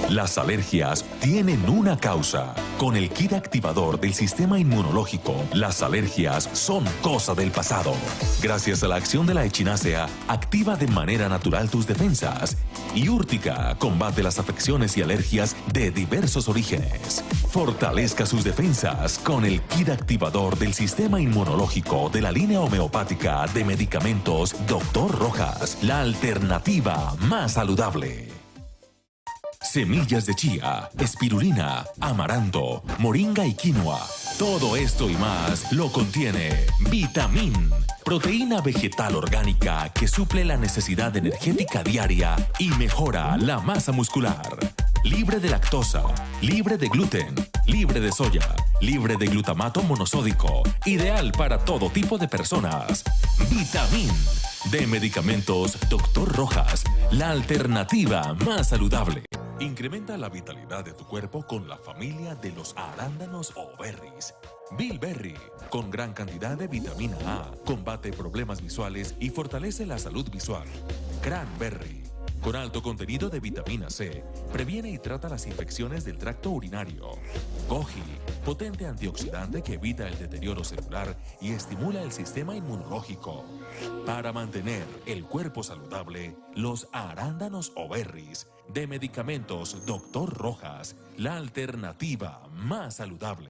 Las alergias tienen una causa. Con el kit activador del sistema inmunológico, las alergias son cosa del pasado. Gracias a la acción de la echinacea, activa de manera natural tus defensas. Y Úrtica combate las afecciones y alergias de diversos orígenes. Fortalezca sus defensas con el kit activador del sistema inmunológico de la línea homeopática de medicamentos Dr. Rojas, la alternativa más saludable. Semillas de chía, espirulina, amaranto, moringa y quinoa. Todo esto y más lo contiene Vitamin, proteína vegetal orgánica que suple la necesidad energética diaria y mejora la masa muscular. Libre de lactosa, libre de gluten, libre de soya, libre de glutamato monosódico, ideal para todo tipo de personas. Vitamin, De Medicamentos Dr. Rojas, la alternativa más saludable. Incrementa la vitalidad de tu cuerpo con la familia de los arándanos o berries. Bilberry, con gran cantidad de vitamina A, combate problemas visuales y fortalece la salud visual. Cranberry, con alto contenido de vitamina C, previene y trata las infecciones del tracto urinario. Goji, potente antioxidante que evita el deterioro celular y estimula el sistema inmunológico. Para mantener el cuerpo saludable, los arándanos o berries de Medicamentos Dr. Rojas, la alternativa más saludable.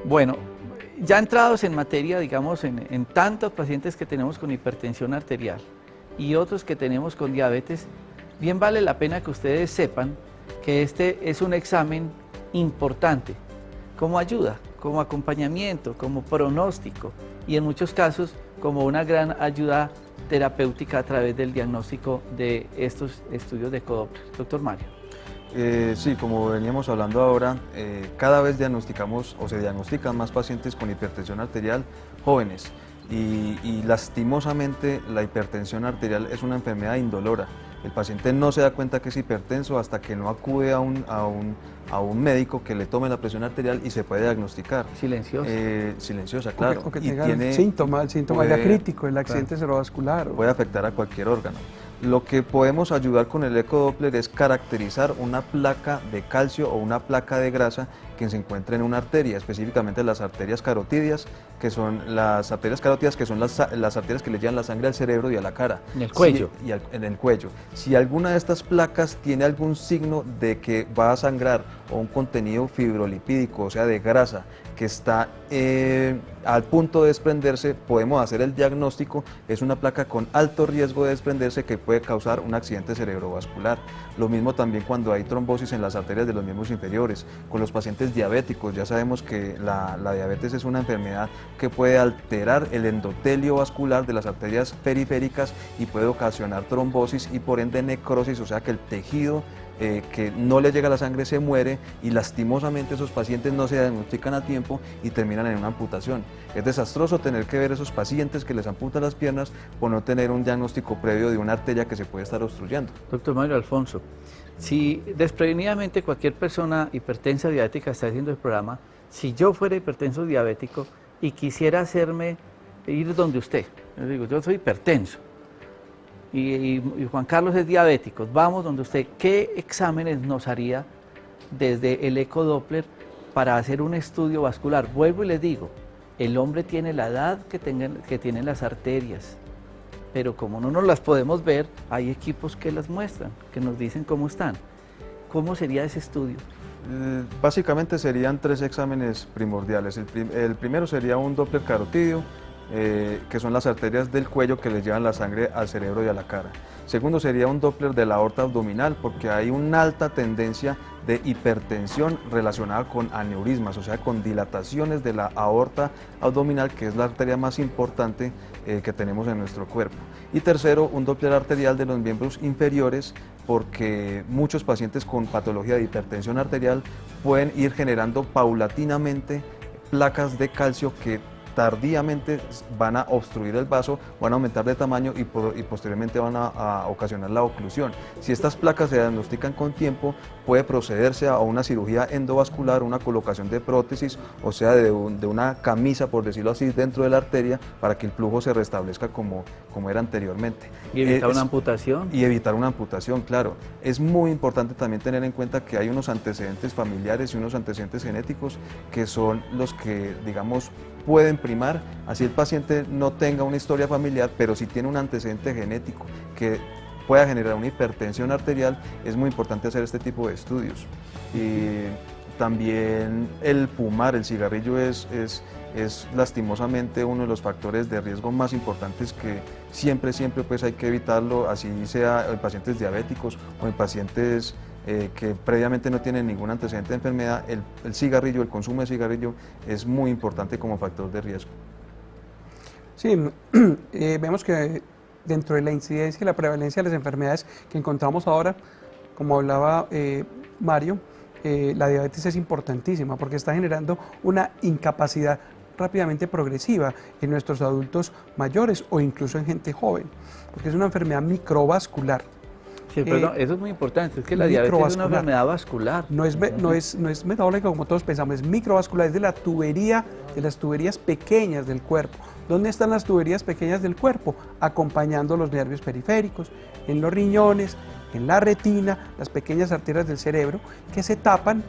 Bueno, ya entrados en materia, digamos, en tantos pacientes que tenemos con hipertensión arterial y otros que tenemos con diabetes, bien vale la pena que ustedes sepan que este es un examen importante como ayuda, como acompañamiento, como pronóstico y en muchos casos como una gran ayuda terapéutica a través del diagnóstico de estos estudios de ecodoppler. Doctor Mario. Sí, como veníamos hablando ahora, cada vez diagnosticamos o se diagnostican más pacientes con hipertensión arterial jóvenes y lastimosamente la hipertensión arterial es una enfermedad indolora. El paciente no se da cuenta que es hipertenso hasta que no acude a un médico que le tome la presión arterial y se puede diagnosticar. Silenciosa. Silenciosa, claro. O que y tenga tiene, el síntoma ya crítico, el accidente cerebrovascular. Puede afectar a cualquier órgano. Lo que podemos ayudar con el ecodoppler es caracterizar una placa de calcio o una placa de grasa que se encuentra en una arteria, específicamente las arterias carotídeas, que son las arterias arterias que le llevan la sangre al cerebro y a la cara. En el cuello. En el cuello. Si alguna de estas placas tiene algún signo de que va a sangrar o un contenido fibrolipídico, o sea, de grasa, que está al punto de desprenderse, podemos hacer el diagnóstico. Es una placa con alto riesgo de desprenderse que puede causar un accidente cerebrovascular. Lo mismo también cuando hay trombosis en las arterias de los miembros inferiores. Con los pacientes diabéticos, ya sabemos que la diabetes es una enfermedad que puede alterar el endotelio vascular de las arterias periféricas y puede ocasionar trombosis y por ende necrosis, o sea que el tejido que no le llega la sangre se muere y lastimosamente esos pacientes no se diagnostican a tiempo y terminan en una amputación. Es desastroso tener que ver esos pacientes que les amputan las piernas por no tener un diagnóstico previo de una arteria que se puede estar obstruyendo. Doctor Mario Alfonso, si desprevenidamente cualquier persona hipertensa diabética está haciendo el programa, si yo fuera hipertenso diabético y quisiera ir donde usted, yo digo, yo soy hipertenso, y Juan Carlos es diabético, vamos donde usted, ¿qué exámenes nos haría desde el ecodoppler para hacer un estudio vascular? Vuelvo y les digo, el hombre tiene la edad que tienen las arterias, pero como no nos las podemos ver, hay equipos que las muestran, que nos dicen cómo están. ¿Cómo sería ese estudio? Básicamente serían 3 exámenes primordiales. El primero sería un doppler carotídeo, que son las arterias del cuello que le llevan la sangre al cerebro y a la cara. Segundo sería un doppler de la aorta abdominal, porque hay una alta tendencia de hipertensión relacionada con aneurismas, o sea, con dilataciones de la aorta abdominal, que es la arteria más importante que tenemos en nuestro cuerpo. Y tercero, un doppler arterial de los miembros inferiores, porque muchos pacientes con patología de hipertensión arterial pueden ir generando paulatinamente placas de calcio que tardíamente van a obstruir el vaso, van a aumentar de tamaño y posteriormente van a ocasionar la oclusión. Si estas placas se diagnostican con tiempo, puede procederse a una cirugía endovascular, una colocación de prótesis, o sea, de una camisa, por decirlo así, dentro de la arteria para que el flujo se restablezca como era anteriormente. ¿Y evitar una amputación? Y evitar una amputación, claro. Es muy importante también tener en cuenta que hay unos antecedentes familiares y unos antecedentes genéticos que son los que, digamos, pueden primar, así el paciente no tenga una historia familiar, pero si tiene un antecedente genético que pueda generar una hipertensión arterial, es muy importante hacer este tipo de estudios. Y también el fumar, el cigarrillo es lastimosamente uno de los factores de riesgo más importantes que siempre pues hay que evitarlo, así sea en pacientes diabéticos o en pacientes que previamente no tienen ningún antecedente de enfermedad. El cigarrillo, el consumo de cigarrillo es muy importante como factor de riesgo. Sí, vemos que dentro de la incidencia y la prevalencia de las enfermedades que encontramos ahora, como hablaba Mario, la diabetes es importantísima porque está generando una incapacidad rápidamente progresiva en nuestros adultos mayores o incluso en gente joven, porque es una enfermedad microvascular. Sí, perdón, eso es muy importante, es que la diabetes es una enfermedad vascular. No es metabólica como todos pensamos, es microvascular, es de la tubería, de las tuberías pequeñas del cuerpo. ¿Dónde están las tuberías pequeñas del cuerpo? Acompañando los nervios periféricos, en los riñones, en la retina, las pequeñas arterias del cerebro que se tapan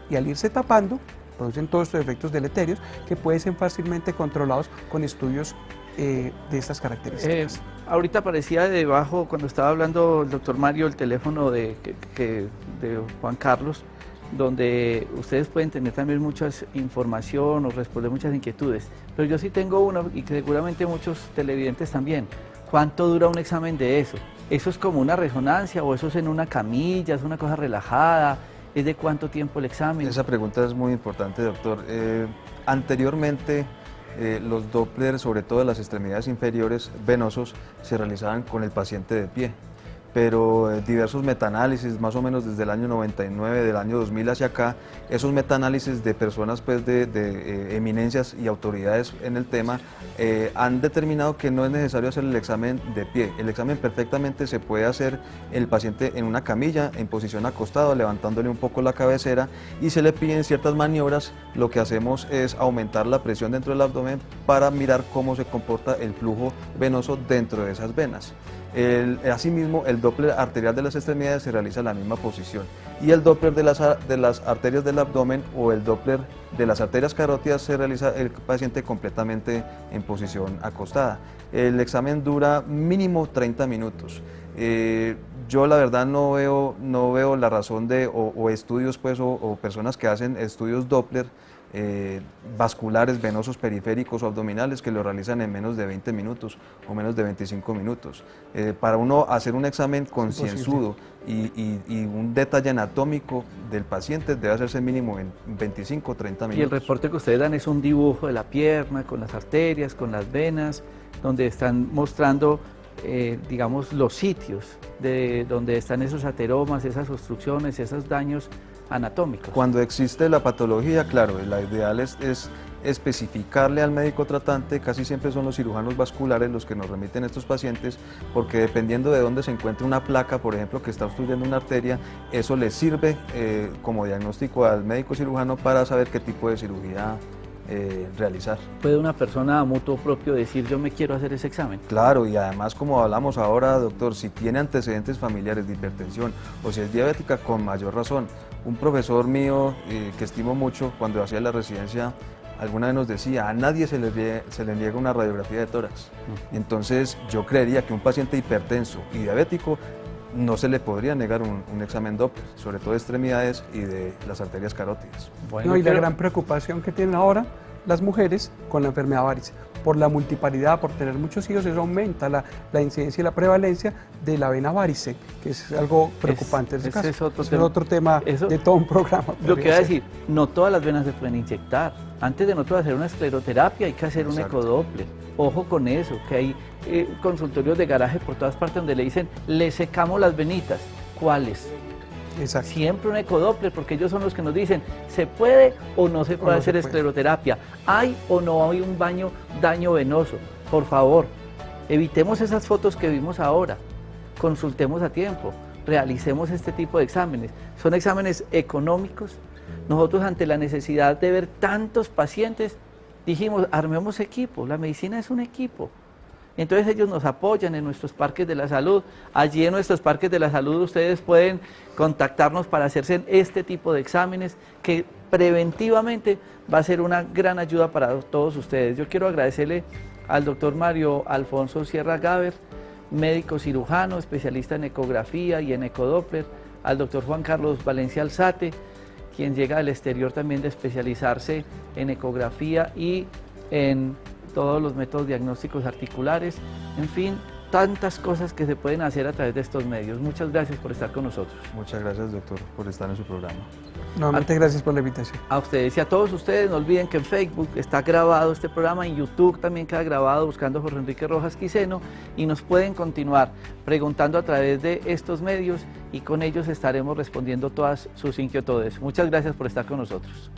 y al irse tapando producen todos estos efectos deleterios que pueden ser fácilmente controlados con estudios de estas características. Ahorita aparecía debajo, cuando estaba hablando el doctor Mario, el teléfono de Juan Carlos, donde ustedes pueden tener también mucha información o responder muchas inquietudes. Pero yo sí tengo uno, y que seguramente muchos televidentes también. ¿Cuánto dura un examen de eso? ¿Eso es como una resonancia o eso es en una camilla, es una cosa relajada? ¿Es de cuánto tiempo el examen? Esa pregunta es muy importante, doctor. Anteriormente, los Doppler, sobre todo de las extremidades inferiores venosos, se realizaban con el paciente de pie. Pero diversos metaanálisis, más o menos desde el año 99, del año 2000 hacia acá, esos metaanálisis de personas pues, de eminencias y autoridades en el tema han determinado que no es necesario hacer el examen de pie. El examen perfectamente se puede hacer el paciente en una camilla, en posición acostado, levantándole un poco la cabecera, y se le piden ciertas maniobras. Lo que hacemos es aumentar la presión dentro del abdomen para mirar cómo se comporta el flujo venoso dentro de esas venas. Asimismo, el Doppler arterial de las extremidades se realiza en la misma posición, y el Doppler de las arterias del abdomen o el Doppler de las arterias carótidas se realiza el paciente completamente en posición acostada. El examen dura mínimo 30 minutos. Yo la verdad no veo la razón de o estudios pues, o personas que hacen estudios Doppler vasculares, venosos, periféricos o abdominales que lo realizan en menos de 20 minutos o menos de 25 minutos. Para uno hacer un examen concienzudo y un detalle anatómico del paciente debe hacerse mínimo en 25 o 30 minutos. Y el reporte que ustedes dan es un dibujo de la pierna con las arterias, con las venas, donde están mostrando digamos los sitios de donde están esos ateromas, esas obstrucciones, esos daños anatómicos. Cuando existe la patología, claro, la ideal es especificarle al médico tratante. Casi siempre son los cirujanos vasculares los que nos remiten a estos pacientes, porque dependiendo de dónde se encuentre una placa, por ejemplo, que está obstruyendo una arteria, eso le sirve como diagnóstico al médico cirujano para saber qué tipo de cirugía realizar. ¿Puede una persona a mutuo propio decir yo me quiero hacer ese examen? Claro, y además, como hablamos ahora, doctor, si tiene antecedentes familiares de hipertensión o si es diabética, con mayor razón. Un profesor mío que estimo mucho, cuando hacía la residencia, alguna vez nos decía, a nadie se le niega una radiografía de tórax. Entonces yo creería que un paciente hipertenso y diabético no se le podría negar un examen Doppler, sobre todo de extremidades y de las arterias carótidas. Bueno, y la gran preocupación que tienen ahora las mujeres con la enfermedad varice. Por la multiparidad, por tener muchos hijos, eso aumenta la incidencia y la prevalencia de la vena varice, que es algo preocupante. Ese es otro tema de todo un programa. Lo que voy a decir, no todas las venas se pueden inyectar. Antes de nosotros hacer una escleroterapia hay que hacer un ecodoppler. Ojo con eso, que hay consultorios de garaje por todas partes donde le dicen, le secamos las venitas. ¿Cuáles? Exacto. Siempre un ecodoppler, porque ellos son los que nos dicen, ¿se puede o no se puede hacer escleroterapia? ¿Hay o no hay un daño venoso? Por favor, evitemos esas fotos que vimos ahora, consultemos a tiempo, realicemos este tipo de exámenes. Son exámenes económicos. Nosotros, ante la necesidad de ver tantos pacientes, dijimos, armemos equipo, la medicina es un equipo. Entonces ellos nos apoyan en nuestros parques de la salud. Allí en nuestros parques de la salud ustedes pueden contactarnos para hacerse este tipo de exámenes que preventivamente va a ser una gran ayuda para todos ustedes. Yo quiero agradecerle al doctor Mario Alfonso Sierra Gaber, médico cirujano, especialista en ecografía y en ecodoppler, al doctor Juan Carlos Valencia Alzate, quien llega del exterior también de especializarse en ecografía y en todos los métodos diagnósticos articulares. En fin, tantas cosas que se pueden hacer a través de estos medios. Muchas gracias por estar con nosotros. Muchas gracias, doctor, por estar en su programa. Nuevamente, gracias por la invitación. A ustedes y a todos ustedes, no olviden que en Facebook está grabado este programa, en YouTube también queda grabado buscando Jorge Enrique Rojas Quiseno, y nos pueden continuar preguntando a través de estos medios y con ellos estaremos respondiendo todas sus inquietudes. Muchas gracias por estar con nosotros.